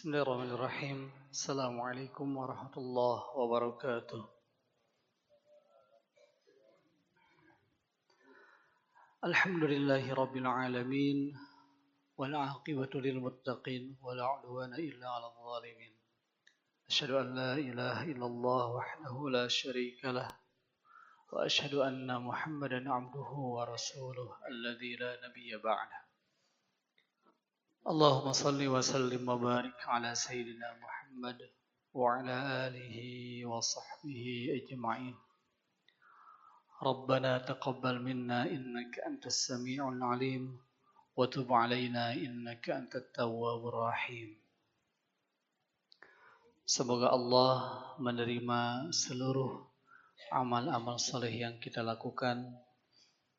Bismillahirrahmanirrahim. Assalamualaikum warahmatullahi wabarakatuh. Alhamdulillahi rabbil alamin wal aqibatu lil muttaqin wala udwana illa 'alal zalimin. Asyhadu an la ilaha illallah wahdahu la syarika lah wa asyhadu anna Muhammadan 'abduhu wa rasuluh alladzi la nabiyya ba'dah. Allahumma salli wa sallim wa barik ala sayyidina Muhammad wa ala alihi wa sahbihi ajma'in. Rabbana taqabbal minna innaka antas sami'ul alim wa tub alaina innaka antat tawwabur rahim. Semoga Allah menerima seluruh amal-amal saleh yang kita lakukan,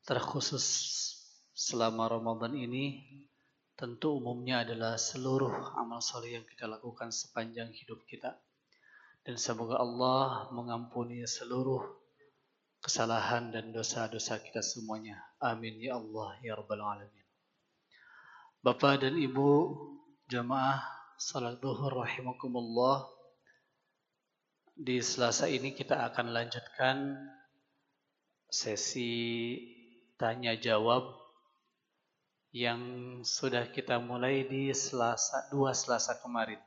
terkhusus selama Ramadan ini. Tentu umumnya adalah seluruh amal soleh yang kita lakukan sepanjang hidup kita. Dan semoga Allah mengampuni seluruh kesalahan dan dosa-dosa kita semuanya. Amin ya Allah ya Rabbal Alamin. Bapak dan Ibu jamaah salat zuhur rahimakumullah. Di Selasa ini kita akan lanjutkan sesi tanya jawab yang sudah kita mulai di dua Selasa kemarin.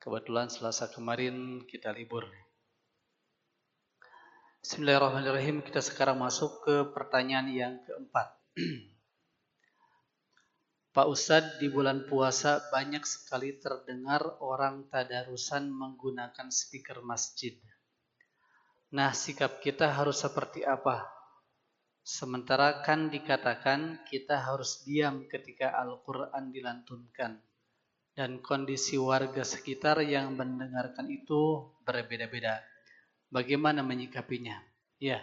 Kebetulan Selasa kemarin kita libur. Bismillahirrahmanirrahim. Kita sekarang masuk ke pertanyaan yang keempat. Pak Ustadz, di bulan puasa banyak sekali terdengar orang tadarusan menggunakan speaker masjid. Nah, sikap kita harus seperti apa? Sementara kan dikatakan kita harus diam ketika Al-Quran dilantunkan. Dan kondisi warga sekitar yang mendengarkan itu berbeda-beda. Bagaimana menyikapinya? Ya,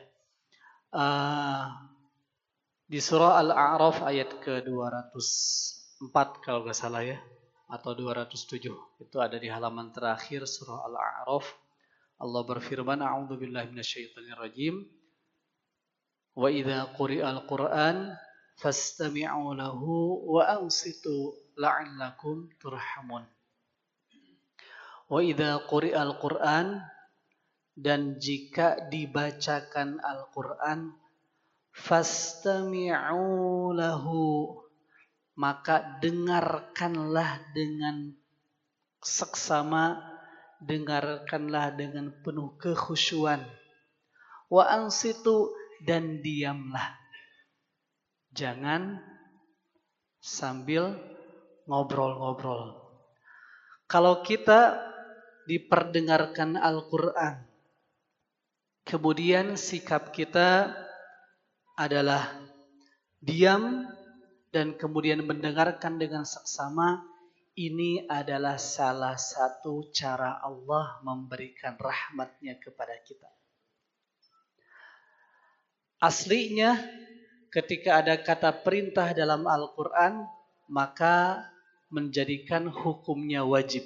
di surah Al-A'raf ayat ke-204 kalau nggak salah ya, atau 207. Itu ada di halaman terakhir surah Al-A'raf. Allah berfirman, A'udzubillahi minasyaitonirrajim. Wa idza quri'al Qur'an fastami'u lahu wa ansitu la'allakum turhamun. Wa idza quri'al Qur'an, dan jika dibacakan Al-Qur'an, fastami'u lahu, maka dengarkanlah dengan seksama, dengarkanlah dengan penuh kekhusyuan. Wa ansitu, dan diamlah. Jangan sambil ngobrol-ngobrol. Kalau kita diperdengarkan Al-Quran, kemudian sikap kita adalah diam dan kemudian mendengarkan dengan seksama, ini adalah salah satu cara Allah memberikan rahmatnya kepada kita. Aslinya ketika ada kata perintah dalam Al-Quran, maka menjadikan hukumnya wajib.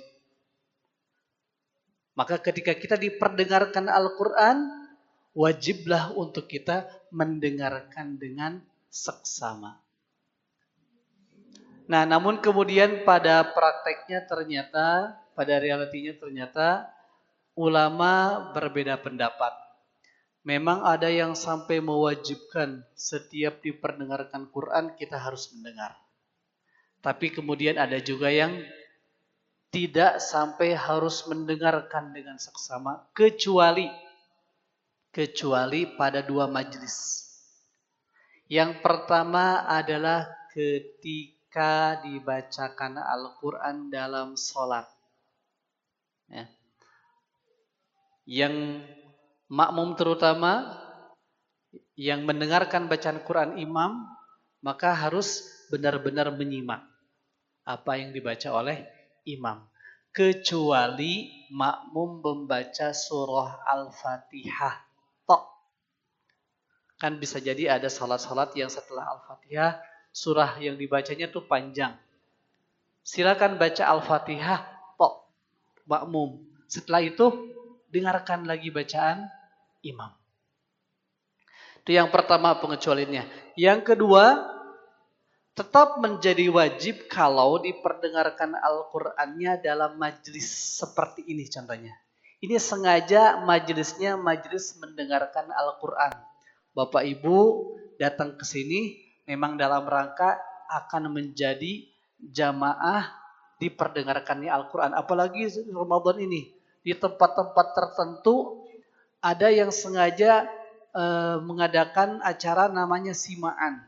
Maka ketika kita diperdengarkan Al-Quran, wajiblah untuk kita mendengarkan dengan seksama. Nah, namun kemudian pada prakteknya ternyata, pada realitinya ternyata ulama berbeda pendapat. Memang ada yang sampai mewajibkan setiap diperdengarkan Quran kita harus mendengar. Tapi kemudian ada juga yang tidak sampai harus mendengarkan dengan seksama kecuali pada dua majelis. Yang pertama adalah ketika dibacakan Al-Quran dalam sholat. Ya. Yang makmum terutama yang mendengarkan bacaan Quran imam, maka harus benar-benar menyimak apa yang dibaca oleh imam. Kecuali makmum membaca surah Al-Fatihah. Tok. Kan bisa jadi ada salat-salat yang setelah Al-Fatihah, surah yang dibacanya tuh panjang. Silakan baca Al-Fatihah, tok, makmum. Setelah itu, dengarkan lagi bacaan imam. Itu yang pertama pengecualiannya. Yang kedua, tetap menjadi wajib kalau diperdengarkan Al-Qur'annya dalam majelis seperti ini contohnya. Ini sengaja majelisnya majelis mendengarkan Al-Qur'an. Bapak Ibu datang ke sini memang dalam rangka akan menjadi jamaah diperdengarkannya Al-Qur'an. Apalagi Ramadan ini di tempat-tempat tertentu ada yang sengaja mengadakan acara namanya simaan.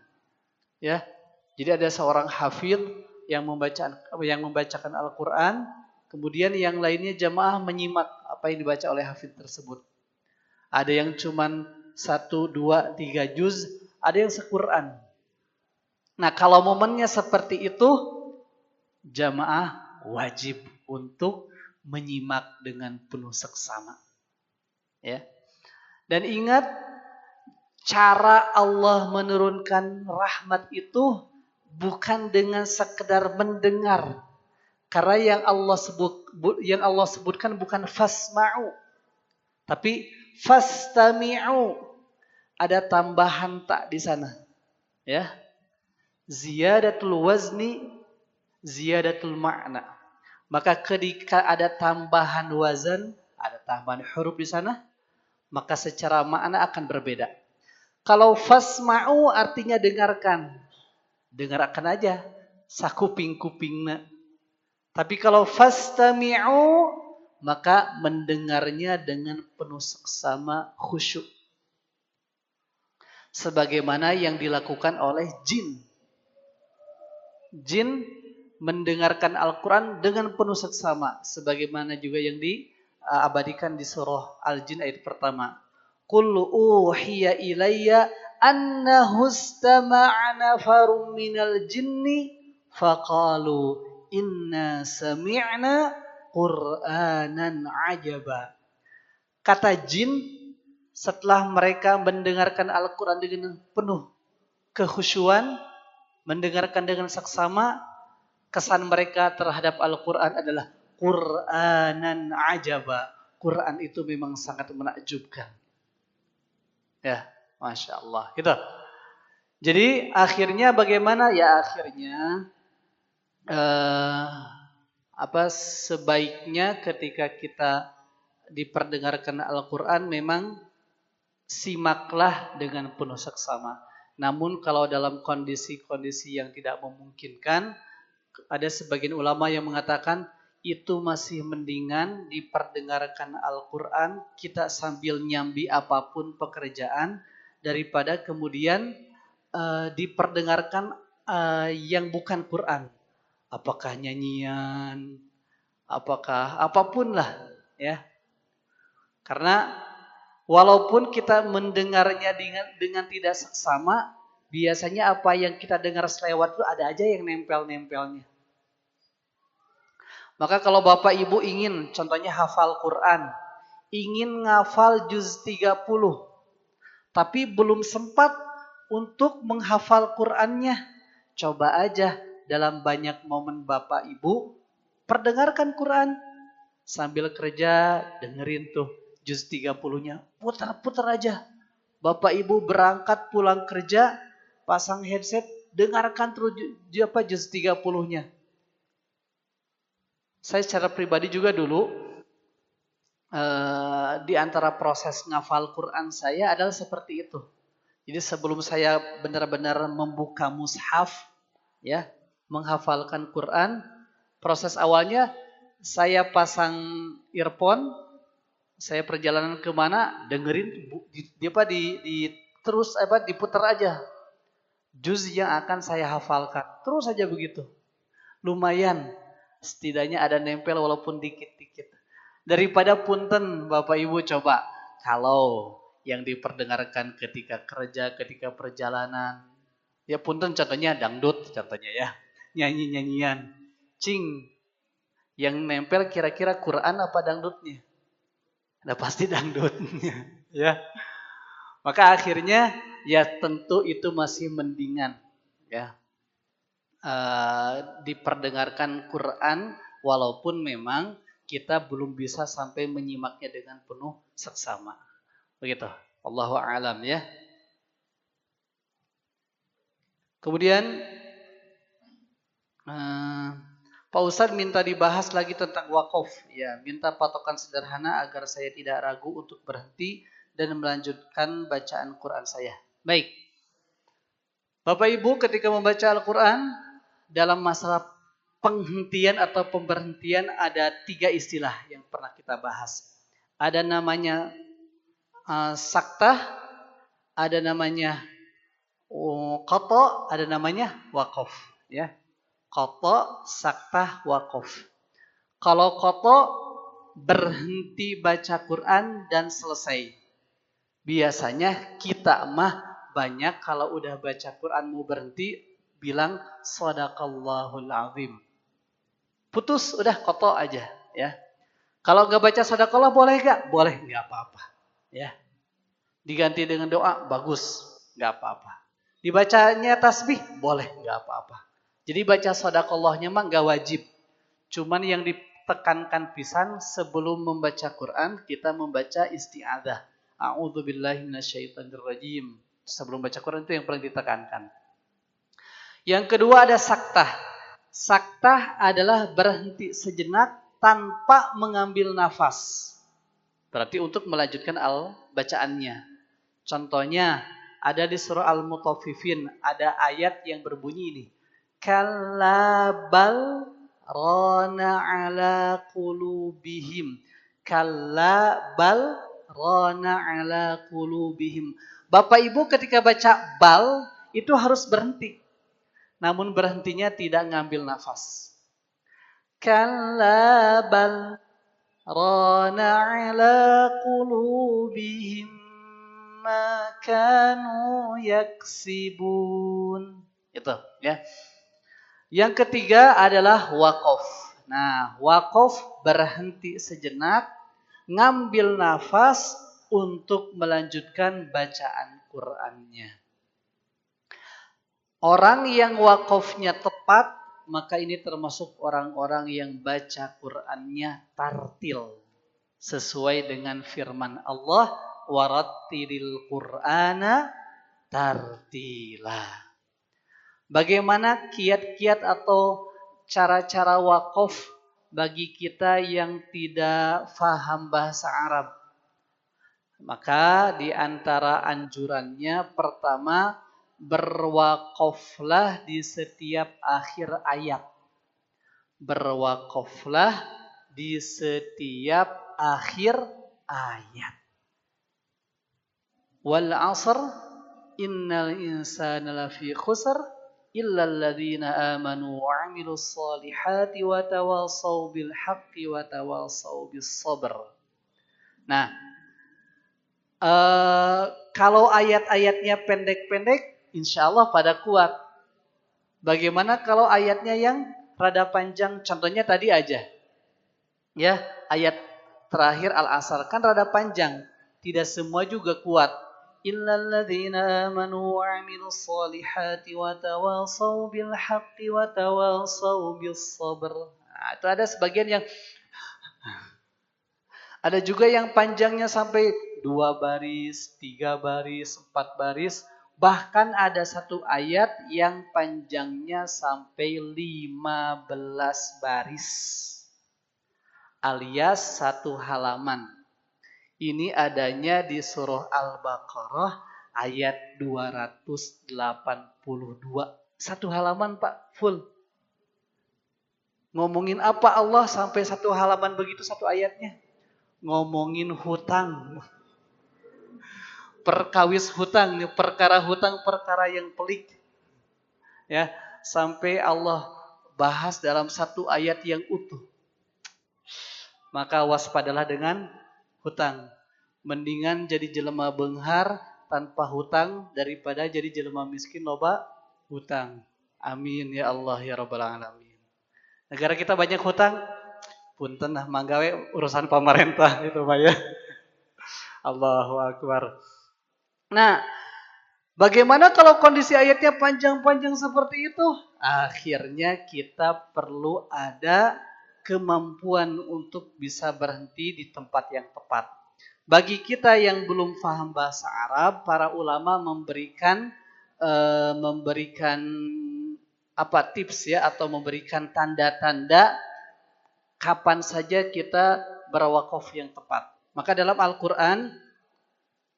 Ya. Jadi ada seorang hafidz yang membacakan Al-Qur'an, kemudian yang lainnya jamaah menyimak apa yang dibaca oleh hafidz tersebut. Ada yang cuman 1, 2, 3 juz, ada yang se-Qur'an. Nah, kalau momennya seperti itu, jamaah wajib untuk menyimak dengan penuh seksama. Ya. Dan ingat, cara Allah menurunkan rahmat itu bukan dengan sekedar mendengar. Karena yang Allah sebutkan bukan fasma'u, tapi fastami'u. Ada tambahan tak di sana. Ya. Ziyadatul wazni, ziyadatul ma'na. Maka ketika ada tambahan wazan, ada tambahan huruf di sana, maka secara makna akan berbeda. Kalau fasma'u artinya dengarkan. Dengarkan aja sakuping-kupingna. Tapi kalau fastami'u maka mendengarnya dengan penuh seksama khusyuk. Sebagaimana yang dilakukan oleh jin. Jin mendengarkan Al-Quran dengan penuh seksama. Sebagaimana juga yang diabadikan di surah Al-Jin ayat pertama. Qul uhiya ilayya annahu istama'a nafarun minal jinni faqalu inna sami'na qur'anan ajaba. Kata jin setelah mereka mendengarkan Al-Quran dengan penuh kekhusyuan, mendengarkan dengan seksama, kesan mereka terhadap Al-Quran adalah Qur'anan ajaba. Quran itu memang sangat menakjubkan. Ya, Masya Allah. Gitu. Jadi akhirnya bagaimana? Ya akhirnya sebaiknya ketika kita diperdengarkan Al-Quran memang simaklah dengan penuh seksama. Namun kalau dalam kondisi-kondisi yang tidak memungkinkan, ada sebagian ulama yang mengatakan itu masih mendingan diperdengarkan Al-Quran kita sambil nyambi apapun pekerjaan daripada kemudian diperdengarkan yang bukan Quran. Apakah nyanyian, apakah apapun lah ya. Karena walaupun kita mendengarnya dengan tidak seksama, biasanya apa yang kita dengar selewat itu ada aja yang nempel-nempelnya. Maka kalau Bapak Ibu ingin contohnya hafal Quran, ingin ngafal juz 30, tapi belum sempat untuk menghafal Qurannya, coba aja dalam banyak momen Bapak Ibu perdengarkan Quran. Sambil kerja dengerin tuh juz 30-nya, putar-putar aja. Bapak Ibu berangkat pulang kerja, pasang headset, dengarkan terus juz 30-nya. Saya secara pribadi juga dulu di antara proses ngafal Quran saya adalah seperti itu. Jadi sebelum saya benar-benar membuka mushaf, ya, menghafalkan Quran, proses awalnya saya pasang earphone, saya perjalanan kemana, dengerin terus diputar aja juz yang akan saya hafalkan, terus saja begitu. Lumayan, setidaknya ada nempel walaupun dikit-dikit. Daripada punten Bapak Ibu coba kalau yang diperdengarkan ketika kerja, ketika perjalanan, ya punten contohnya dangdut contohnya ya, nyanyi-nyanyian, cing, yang nempel kira-kira Quran apa dangdutnya? Nah pasti dangdutnya, ya. Maka akhirnya ya tentu itu masih mendingan, ya. Diperdengarkan Quran walaupun memang kita belum bisa sampai menyimaknya dengan penuh seksama. Begitu. Allahu a'lam ya. Kemudian Eh, Pak Ustadz minta dibahas lagi tentang wakaf. Ya, minta patokan sederhana agar saya tidak ragu untuk berhenti dan melanjutkan bacaan Quran saya. Baik. Bapak Ibu ketika membaca Al-Quran, dalam masalah penghentian atau pemberhentian ada 3 istilah yang pernah kita bahas. Ada namanya saktah, ada namanya qata, ada namanya waqaf. Ya, qata, saktah, waqaf. Kalau qata berhenti baca Quran dan selesai. Biasanya kita mah banyak kalau udah baca Quran mau berhenti bilang shadaqallahul azim. Putus udah qata aja ya. Kalau nggak baca shadaqallah boleh nggak? Boleh, nggak apa-apa. Ya. Diganti dengan doa bagus, nggak apa-apa. Dibacanya tasbih boleh, nggak apa-apa. Jadi baca shadaqallahnya mah nggak wajib. Cuman yang ditekankan pisan sebelum membaca Quran kita membaca isti'adzah. A'udzubillahi minasyaitonirrajim. Sebelum baca Quran itu yang paling ditekankan. Yang kedua ada saktah. Saktah adalah berhenti sejenak tanpa mengambil nafas. Berarti untuk melanjutkan bacaannya. Contohnya ada di surah Al-Mutaffifin ada ayat yang berbunyi ini. Kallabal rana ala qulubihim. Kallabal rana ala qulubihim. Bapak Ibu ketika baca bal itu harus berhenti. Namun berhentinya tidak ngambil nafas. Kallabal rana ala qulubihim ma kanu yaksibun. Itu ya. Yang ketiga adalah waqaf. Nah, waqaf berhenti sejenak, ngambil nafas untuk melanjutkan bacaan Qur'annya. Orang yang waqafnya tepat, maka ini termasuk orang-orang yang baca Qur'annya tartil. Sesuai dengan firman Allah, warattilil Qur'ana tartila. Bagaimana kiat-kiat atau cara-cara wakaf bagi kita yang tidak faham bahasa Arab? Maka di antara anjurannya pertama, berwakaflah di setiap akhir ayat. Berwakaflah di setiap akhir ayat. Wal 'asr innal insana lafi khusr illa alladhina amanu wa 'amilus solihati wa tawasaw bil haqqi wa tawasaw bis sabr. Nah, kalau ayat-ayatnya pendek-pendek, insya Allah pada kuat. Bagaimana kalau ayatnya yang rada panjang? Contohnya tadi aja. Ya, ayat terakhir Al-Asr kan rada panjang. Tidak semua juga kuat. Illal ladzina amanu wa 'amilus solihati wa tawasaw bil haqqi wa tawasaw bis sabr. Nah, itu ada sebagian yang ada juga yang panjangnya sampai 2 baris, 3 baris, 4 baris. Bahkan ada satu ayat yang panjangnya sampai 15 baris. Alias 1 halaman. Ini adanya di surah Al-Baqarah ayat 282. 1 halaman Pak, full. Ngomongin apa Allah sampai 1 halaman begitu 1 ayatnya? Ngomongin hutang. Perkawis hutang, perkara hutang, perkara yang pelik. Ya, sampai Allah bahas dalam 1 ayat yang utuh. Maka waspadalah dengan hutang. Mendingan jadi jelema beunghar tanpa hutang daripada jadi jelema miskin loba hutang. Amin ya Allah ya rabbal alamin. Negara kita banyak hutang, punten nah manggawe urusan pemerintah itu Pak ya. Allahu akbar. Nah, bagaimana kalau kondisi ayatnya panjang-panjang seperti itu? Akhirnya kita perlu ada kemampuan untuk bisa berhenti di tempat yang tepat. Bagi kita yang belum paham bahasa Arab, para ulama memberikan tips ya atau memberikan tanda-tanda kapan saja kita berwakaf yang tepat. Maka dalam Al-Qur'an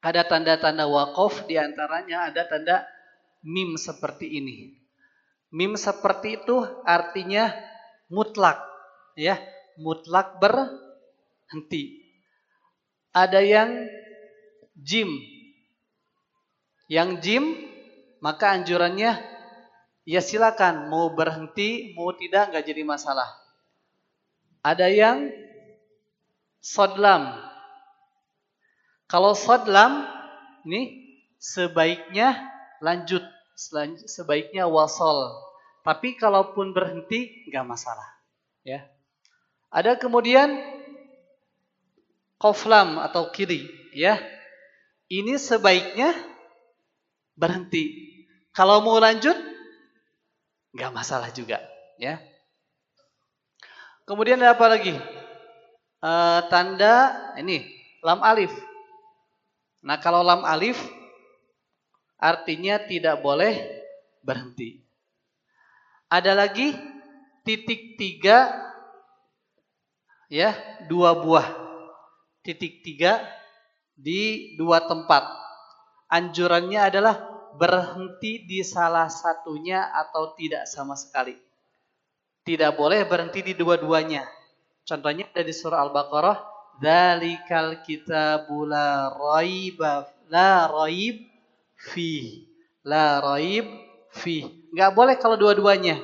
ada tanda-tanda wakaf, di antaranya ada tanda mim seperti ini. Mim seperti itu artinya mutlak, ya, mutlak berhenti. Ada yang jim. Yang jim maka anjurannya ya silakan, mau berhenti, mau tidak enggak jadi masalah. Ada yang sodlam. Kalau sodlam ini sebaiknya lanjut, sebaiknya wasol. Tapi kalaupun berhenti enggak masalah, ya. Ada kemudian qaflam atau kiri, ya. Ini sebaiknya berhenti. Kalau mau lanjut enggak masalah juga, ya. Kemudian ada apa lagi? Tanda ini lam alif. Nah, kalau lam alif artinya tidak boleh berhenti. Ada lagi titik 3, ya, 2 buah. Titik 3 di 2 tempat. Anjurannya adalah berhenti di salah satunya atau tidak sama sekali. Tidak boleh berhenti di dua-duanya. Contohnya ada di surah Al-Baqarah, dzalikal kitabu la raib fi. La raib fi. Enggak boleh kalau dua-duanya.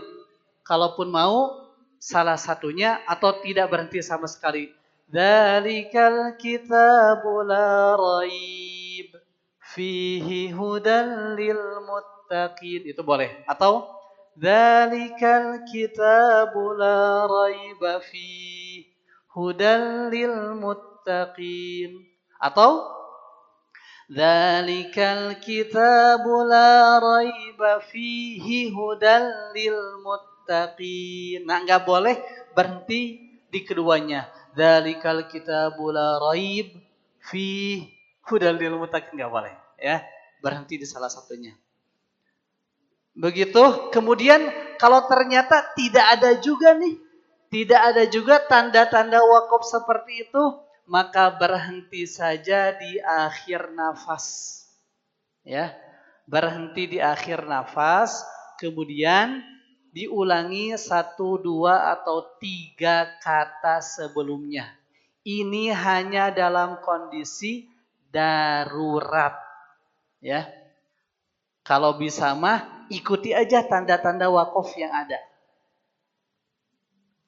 Kalaupun mau salah satunya atau tidak berhenti sama sekali. Dzalikal kitabu la raib fihi hudan lil muttaqin. Itu boleh. Atau dzalikal kitabu la raiba fihi hudan lil muttaqin. Atau dzalikal kitabu la raiba fihi hudan lil muttaqin. Nah, enggak boleh berhenti di keduanya. Dzalikal kitabu la raib fihi hudan lil muttaqin, enggak boleh, ya. Berhenti di salah satunya. Begitu. Kemudian kalau ternyata tidak ada juga tanda-tanda wakaf seperti itu, maka berhenti saja di akhir nafas. Ya, berhenti di akhir nafas, kemudian diulangi 1, 2 atau 3 kata sebelumnya. Ini hanya dalam kondisi darurat, ya. Kalau bisa mah ikuti aja tanda-tanda wakaf yang ada,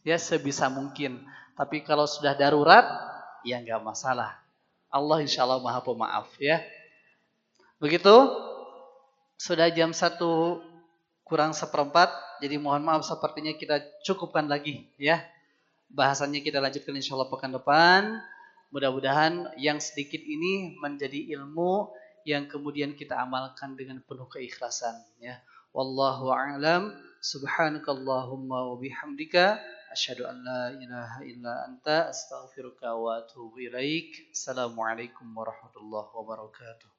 ya, sebisa mungkin. Tapi kalau sudah darurat, ya nggak masalah. Allah insya Allah maha pemaaf, ya. Begitu. Sudah jam 1 kurang seperempat, jadi mohon maaf sepertinya kita cukupkan lagi, ya. Bahasannya kita lanjutkan insya Allah pekan depan. Mudah-mudahan yang sedikit ini menjadi ilmu yang kemudian kita amalkan dengan penuh keikhlasan, ya. Wallahu a'lam. Subhanakallahumma wa bihamdika asyhadu an la ilaha illa anta astaghfiruka wa atubu ilaik. Assalamualaikum warahmatullahi wabarakatuh.